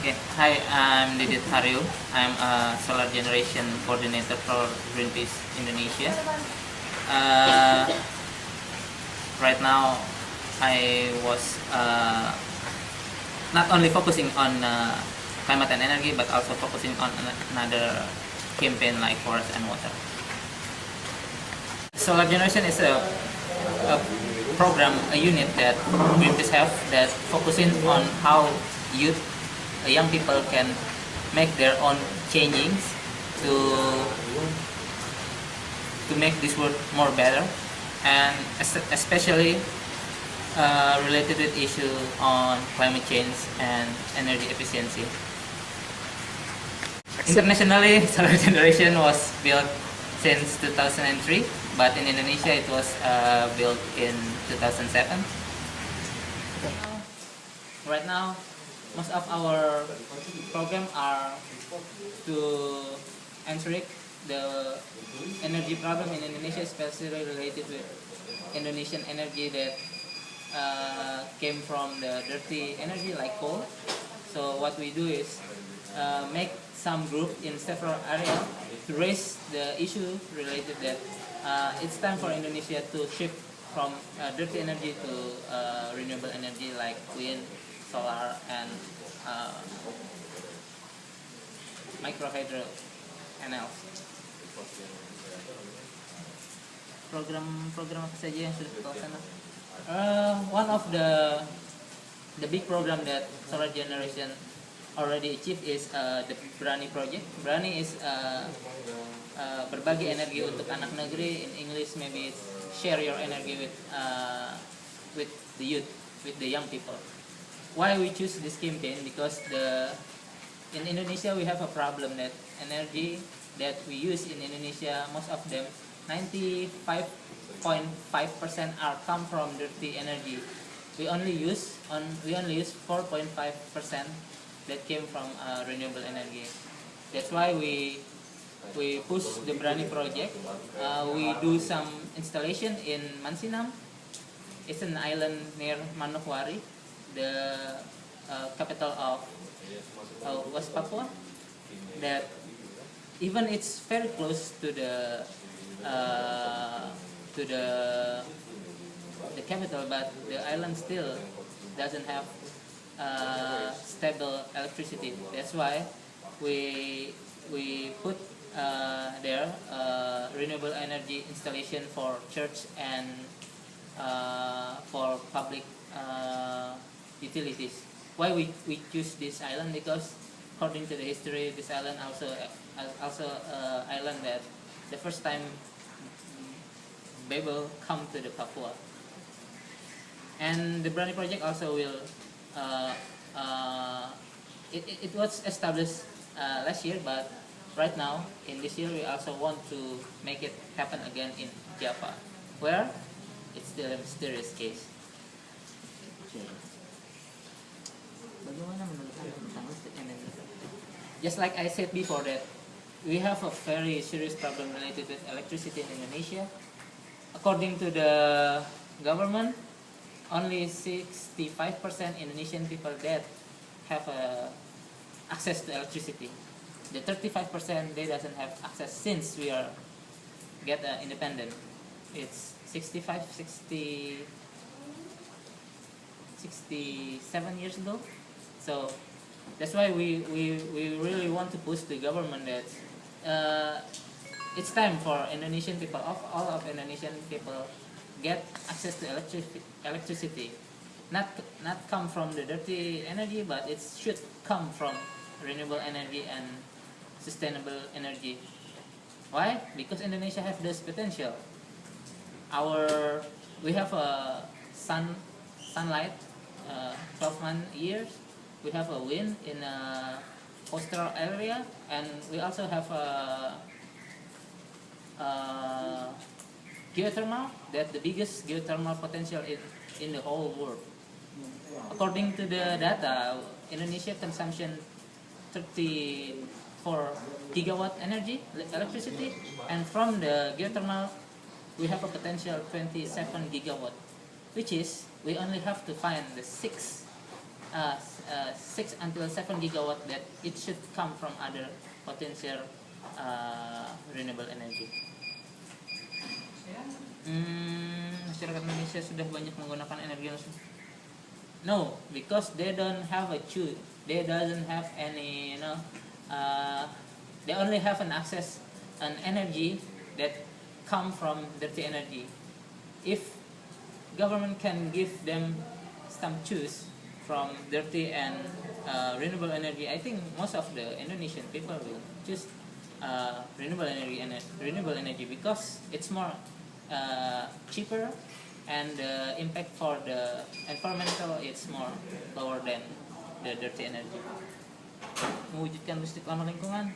Okay, hi, I'm Didit Haryo. I'm a solar generation coordinator for Greenpeace Indonesia. Uh, right now, I was not only focusing on climate and energy, but also focusing on another campaign like forest and water. Solar generation is a program, a unit that Greenpeace have that focusing on how young people can make their own changings to make this world more better, and especially related with issue on climate change and energy efficiency. Internationally, solar generation was built since 2003, but in Indonesia it was built in 2007. Right now, most of our program are to answer the energy problem in Indonesia, especially related with Indonesian energy that came from the dirty energy like coal. So what we do is make some group in several areas to raise the issue related that it's time for Indonesia to shift from dirty energy to renewable energy like wind, solar, and microhydro panels. Program apa saja yang sudah kita lakukan? One of the big program that solar generation already achieved is the Berani project. Berani is berbagi energi untuk anak negeri. In English, maybe it's share your energy with the youth, with the young people. Why we choose this campaign? Because in Indonesia we have a problem that energy that we use in Indonesia, most of them, 95.5% are come from dirty energy. We only use 4.5% that came from renewable energy. That's why we push the Berani project. We do some installation in Mansinam. It's an island near Manokwari, the capital of West Papua. That even it's very close to the capital, but the island still doesn't have stable electricity. That's why we put there renewable energy installation for church and for public utilities. Why we choose this island? Because according to the history, this island also island that the first time Babel come to the Papua. And the Berani project also will it was established last year, but right now in this year we also want to make it happen again in Java, where it's still a mysterious case. Bagaimana menurut Anda tentang listrik energi? Just like I said before that we have a very serious problem related with electricity in Indonesia. According to the government, only 65% Indonesian people that have access to electricity. The 35% they doesn't have access since we are get independent. It's 67 years ago. So that's why we really want to push the government that it's time for Indonesian people, all of Indonesian people, get access to electricity. Not come from the dirty energy, but it should come from renewable energy and sustainable energy. Why? Because Indonesia have this potential. We have a sunlight 12 years. We have a wind in a coastal area, and we also have a geothermal, that the biggest geothermal potential in the whole world. According to the data, Indonesia consumption 34 gigawatt electricity, and from the geothermal we have a potential 27 gigawatt, which is we only have to find the 6 6 until 7 gigawatt that it should come from other potential renewable energy. Masyarakat Indonesia sudah banyak menggunakan energi langsung. No, because they don't have a choose. They doesn't have any, they only have an access an energy that come from dirty energy. If government can give them some choose from dirty and renewable energy, I think most of the Indonesian people will choose renewable energy because it's more cheaper, and the impact for the environmental it's more lower than the dirty energy. Mewujudkan listrik ramah lingkungan,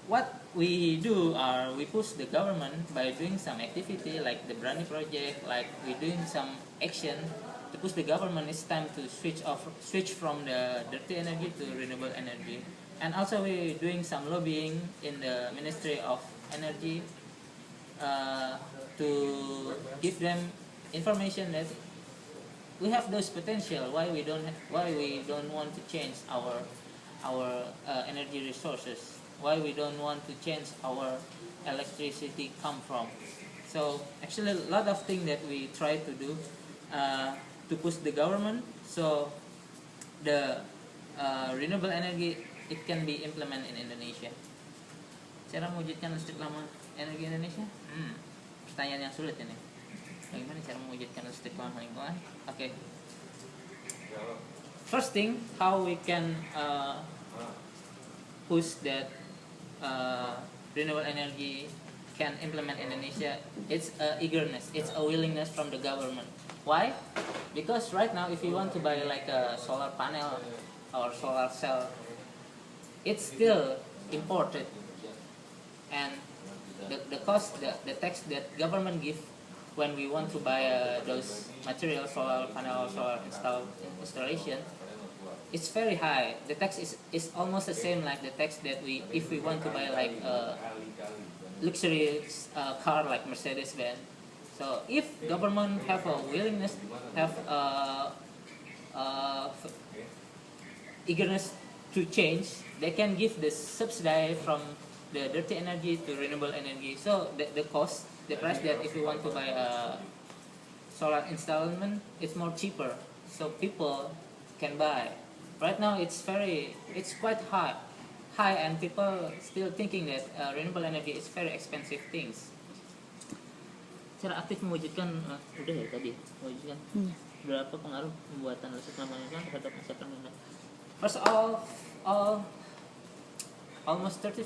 what we do are we push the government by doing some activity like the Brani project, like we doing some action to push the government. It's time to switch from the dirty energy to renewable energy. And also we doing some lobbying in the Ministry of Energy to give them information that we have those potential. Why we don't want to change our energy resources? Why we don't want to change our electricity come from? So actually a lot of things that we try to do to push the government so the renewable energy it can be implemented in Indonesia. Cara mewujudkan listrik ramah energi Indonesia? Pertanyaan yang sulit ini. Bagaimana cara mewujudkan listrik ramah lingkungan? Okay. First thing, how we can push that renewable energy can implement in Indonesia? It's eagerness, it's a willingness from the government. Why? Because right now, if you want to buy like a solar panel or solar cell, it's still imported, and the cost, the tax that government give when we want to buy those materials, solar panel or solar installation, it's very high. The tax is almost the same like the tax that if we want to buy like a luxury car like Mercedes-Benz. So if government have a willingness, have eagerness to change, they can give the subsidy from the dirty energy to renewable energy. So the cost, the price that if you want to buy a solar installment, it's more cheaper. So people can buy. Right now it's quite high, and people still thinking that renewable energy is very expensive things. Cara aktif mewujudkan udah ya tadi mewujudkan berapa pengaruh pembuatan listrik ramah lingkungan terhadap masa depan. First of all, almost 30%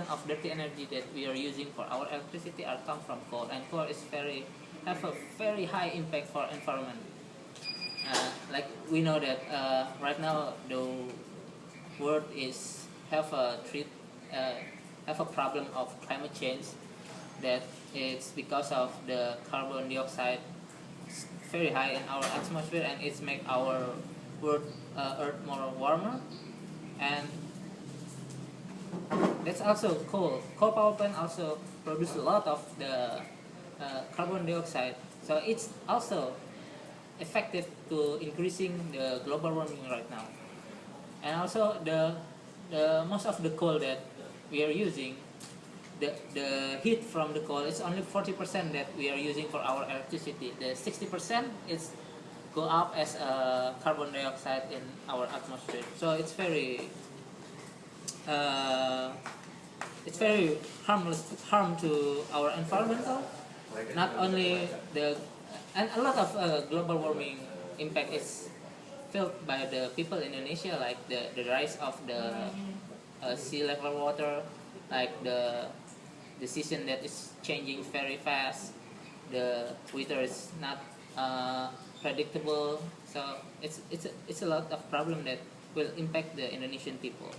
of dirty energy that we are using for our electricity are come from coal, and coal is have a very high impact for environment. Like we know that right now the world have a problem of climate change, that it's because of the carbon dioxide very high in our atmosphere, and it's make our world earth more warmer. And that's also coal power plant also produce a lot of the carbon dioxide, so it's also effective to increasing the global warming right now. And also the most of the coal that we are using, the heat from the coal is only 40% that we are using for our electricity. The 60% is go up as carbon dioxide in our atmosphere. So it's very harm to our environmental. Not only and a lot of global warming impact is felt by the people in Indonesia, like the rise of the sea level water, like the season that is changing very fast, the weather is not predictable. So it's a lot of problem that will impact the Indonesian people.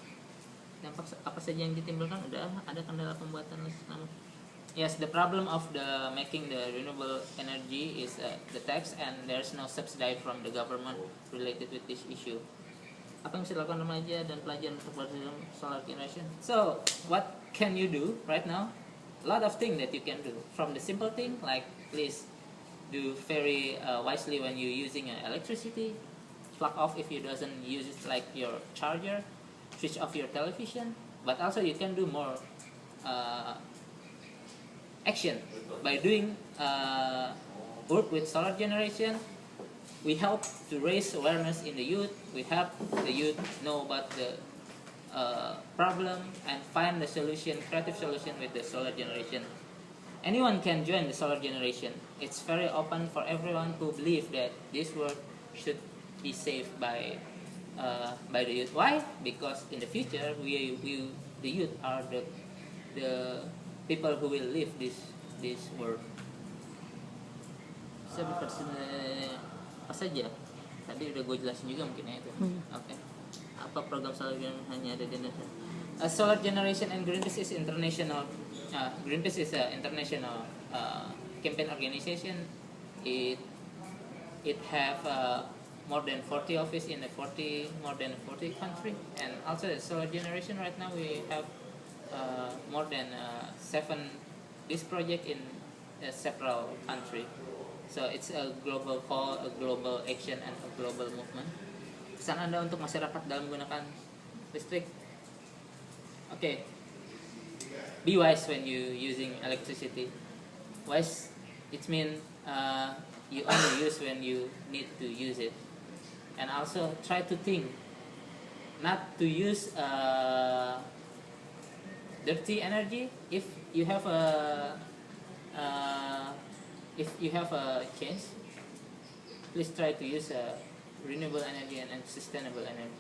Dampak apa saja yang ditimbulkan? Ada kendala pembuatan listrik ramah. Yes, the problem of the making the renewable energy is the tax, and there's no subsidy from the government related with this issue. Apa yang bisa dilakukan remaja dan pelajar untuk belajar solar generation? So, what can you do right now? A lot of things that you can do. From the simple thing like please do very wisely when you're using electricity. plug off if you doesn't use it, like your charger, switch off your television. But also you can do more action by doing work with solar generation. We help to raise awareness in the youth. We help the youth know about the problem and find the solution, creative solution with the solar generation. Anyone can join the solar generation. It's very open for everyone who believe that this world should be saved by the youth. Why? Because in the future, the youth are the people who will live this world. Saya apa saja? Tadi udah gue jelasin juga mungkin ya itu. Oke. Apa program solar generation hanya ada di Indonesia? Solar generation and Greenpeace is international. Greenpeace is an international campaign organization. It have more than 40 office in more than 40 country, and also solar generation right now we have more than 7 this project in several country. So it's a global call, a global action, and a global movement. Pesan Anda untuk masyarakat dalam menggunakan listrik. Okay. Be wise when you using electricity. Wise, it means you only use when you need to use it. And also try to think not to use dirty energy. If you have a chance, please try to use renewable energy and sustainable energy.